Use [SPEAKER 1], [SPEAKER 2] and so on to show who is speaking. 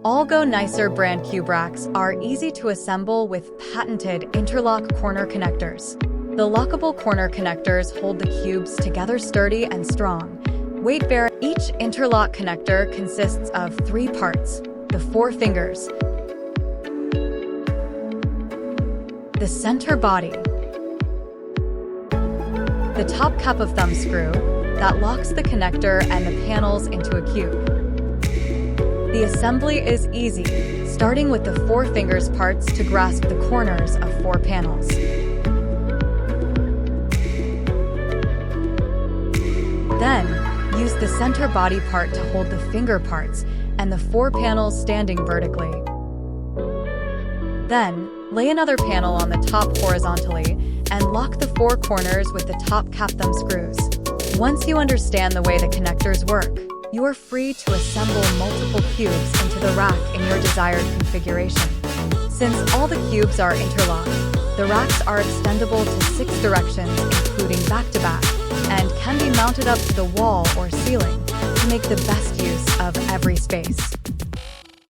[SPEAKER 1] All Go Nicer brand cube racks are easy to assemble with patented interlock corner connectors. The lockable corner connectors hold the cubes together sturdy and strong. Weight-bearing. Each interlock connector consists of 3 parts: the 4 fingers, the center body, the top cap of thumb screw that locks the connector and the panels into a cube. The assembly is easy, starting with the 4 fingers parts to grasp the corners of 4 panels. Then, use the center body part to hold the finger parts and the 4 panels standing vertically. Then, lay another panel on the top horizontally and lock the 4 corners with the top cap thumb screws. Once you understand the way the connectors work, you are free to assemble multiple cubes into the rack in your desired configuration. Since all the cubes are interlocked, the racks are extendable to 6 directions, including back-to-back, and can be mounted up to the wall or ceiling to make the best use of every space.